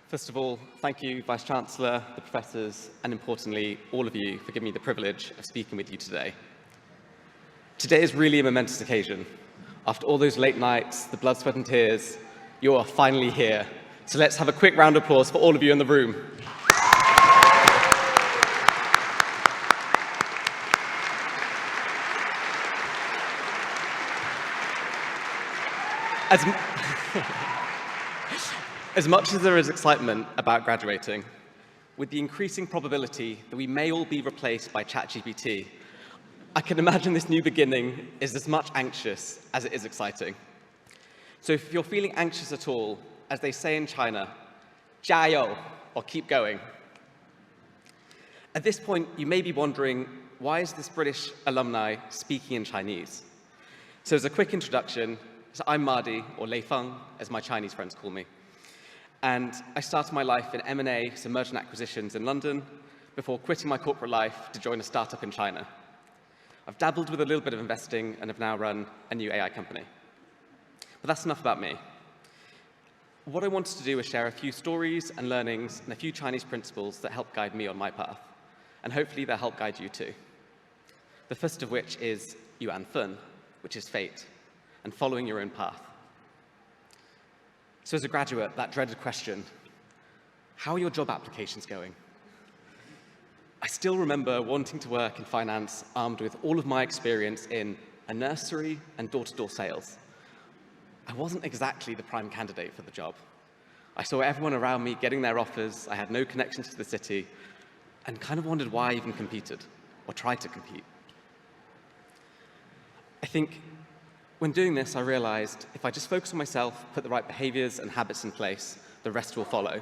First of all, thank you, Vice-Chancellor, the professors, and importantly, all of you for giving me the privilege of speaking with you today. Today is really a momentous occasion. After all those late nights, the blood, sweat, and tears, you are finally here. So let's have a quick round of applause for all of you in the room. As much as there is excitement about graduating, with the increasing probability that we may all be replaced by ChatGPT, I can imagine this new beginning is as much anxious as it is exciting. So if you're feeling anxious at all, as they say in China, 加油, or keep going. At this point, you may be wondering, why is this British alumni speaking in Chinese? So as a quick introduction, I'm Mahdi, or Lei Feng, as my Chinese friends call me. And I started my life in M&A, so merger and acquisitions in London, before quitting my corporate life to join a startup in China. I've dabbled with a little bit of investing and have now run a new AI company. But that's enough about me. What I wanted to do was share a few stories and learnings and a few Chinese principles that help guide me on my path. And hopefully they'll help guide you too. The first of which is yuan fen, which is fate, and following your own path. So as a graduate, that dreaded question, how are your job applications going? I still remember wanting to work in finance armed with all of my experience in a nursery and door-to-door sales. I wasn't exactly the prime candidate for the job. I saw everyone around me getting their offers, I had no connections to the city, and kind of wondered why I even competed, or tried to compete. I think when doing this, I realized if I just focus on myself, put the right behaviors and habits in place, the rest will follow.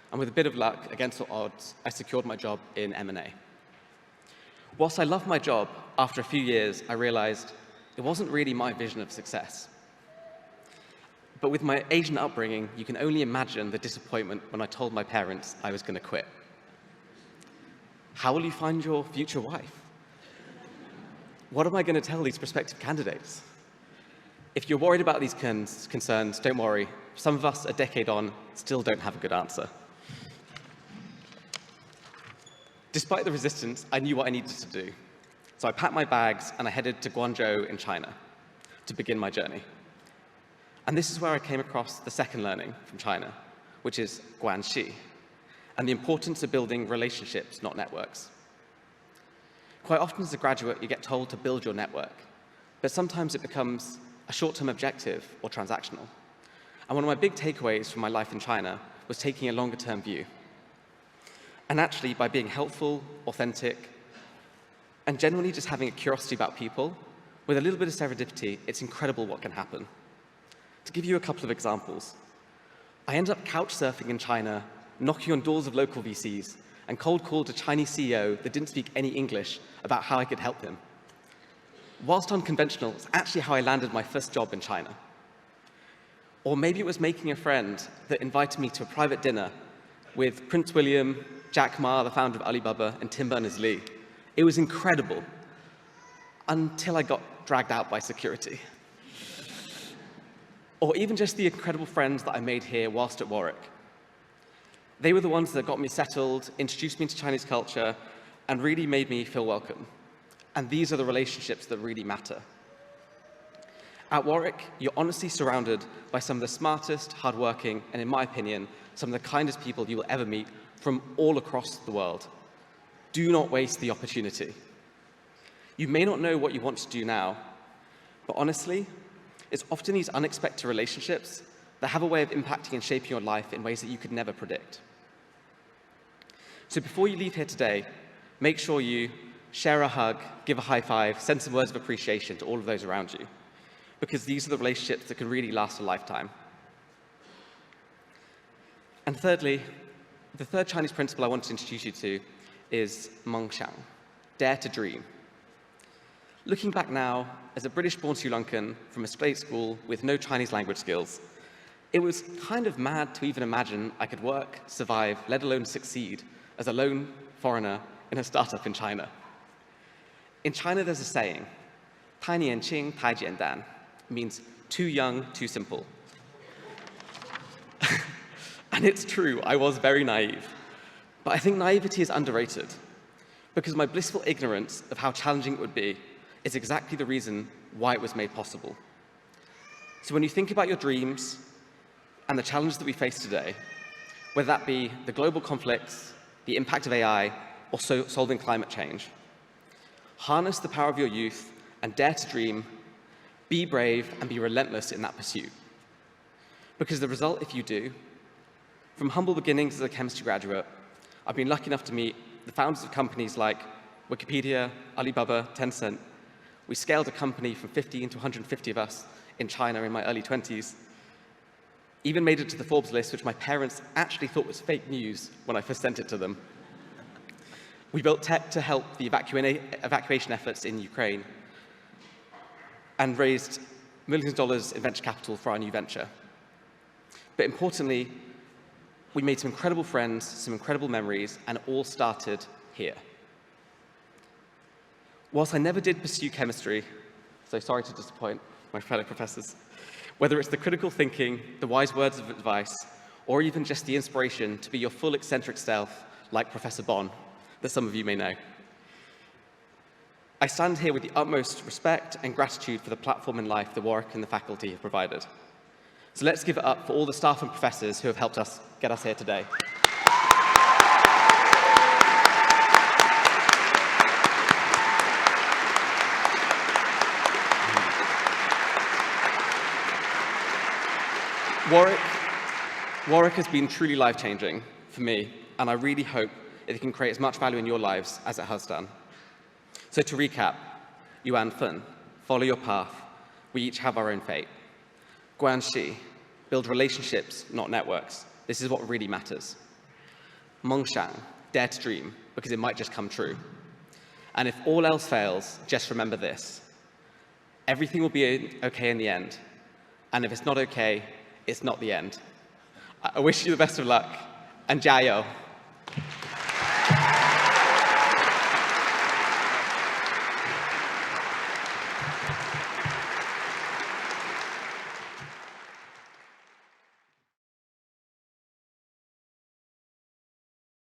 And with a bit of luck, against all odds, I secured my job in M&A. Whilst I loved my job, after a few years, I realized it wasn't really my vision of success. But with my Asian upbringing, you can only imagine the disappointment when I told my parents I was going to quit. How will you find your future wife? What am I going to tell these prospective candidates? If you're worried about these concerns, don't worry. Some of us, a decade on, still don't have a good answer. Despite the resistance, I knew what I needed to do. So I packed my bags and I headed to Guangzhou in China to begin my journey. And this is where I came across the second learning from China, which is guanxi, and the importance of building relationships, not networks. Quite often as a graduate, you get told to build your network, but sometimes it becomes a short-term objective or transactional. And one of my big takeaways from my life in China was taking a longer-term view. And actually, by being helpful, authentic, and genuinely just having a curiosity about people, with a little bit of serendipity, it's incredible what can happen. To give you a couple of examples, I ended up couch surfing in China, knocking on doors of local VCs, and cold called a Chinese CEO that didn't speak any English about how I could help him. Whilst unconventional, it's actually how I landed my first job in China. Or maybe it was making a friend that invited me to a private dinner with Prince William, Jack Ma, the founder of Alibaba, and Tim Berners-Lee. It was incredible, until I got dragged out by security. Or even just the incredible friends that I made here whilst at Warwick. They were the ones that got me settled, introduced me to Chinese culture, and really made me feel welcome. And these are the relationships that really matter. At Warwick, you're honestly surrounded by some of the smartest, hardworking, and in my opinion, some of the kindest people you will ever meet from all across the world. Do not waste the opportunity. You may not know what you want to do now, but honestly, it's often these unexpected relationships that have a way of impacting and shaping your life in ways that you could never predict. So before you leave here today, make sure you share a hug, give a high five, send some words of appreciation to all of those around you, because these are the relationships that can really last a lifetime. And thirdly, the third Chinese principle I want to introduce you to is mengxiang, dare to dream. Looking back now, as a British-born Sri Lankan from a state school with no Chinese language skills, it was kind of mad to even imagine I could work, survive, let alone succeed as a lone foreigner in a startup in China. In China, there's a saying, 太年轻太简单, means too young, too simple. And it's true, I was very naive. But I think naivety is underrated, because my blissful ignorance of how challenging it would be is exactly the reason why it was made possible. So when you think about your dreams and the challenges that we face today, whether that be the global conflicts, the impact of AI, or solving climate change, harness the power of your youth and dare to dream, be brave, and be relentless in that pursuit. Because the result, if you do, from humble beginnings as a chemistry graduate, I've been lucky enough to meet the founders of companies like Wikipedia, Alibaba, Tencent. We scaled a company from 15 to 150 of us in China in my early 20s. Even made it to the Forbes list, which my parents actually thought was fake news when I first sent it to them. We built tech to help the evacuation efforts in Ukraine and raised millions of dollars in venture capital for our new venture. But importantly, we made some incredible friends, some incredible memories, and it all started here. Whilst I never did pursue chemistry, so sorry to disappoint my fellow professors, whether it's the critical thinking, the wise words of advice, or even just the inspiration to be your full eccentric self, like Professor Bon, that some of you may know, I stand here with the utmost respect and gratitude for the platform and life the Warwick and the faculty have provided. So let's give it up for all the staff and professors who have helped us get us here today. Warwick has been truly life-changing for me, and I really hope it can create as much value in your lives as it has done. So to recap, Yuan Fen, follow your path. We each have our own fate. Guanxi, build relationships, not networks. This is what really matters. Mengshang, dare to dream, because it might just come true. And if all else fails, just remember this. Everything will be okay in the end. And if it's not okay, it's not the end. I wish you the best of luck, and 加油!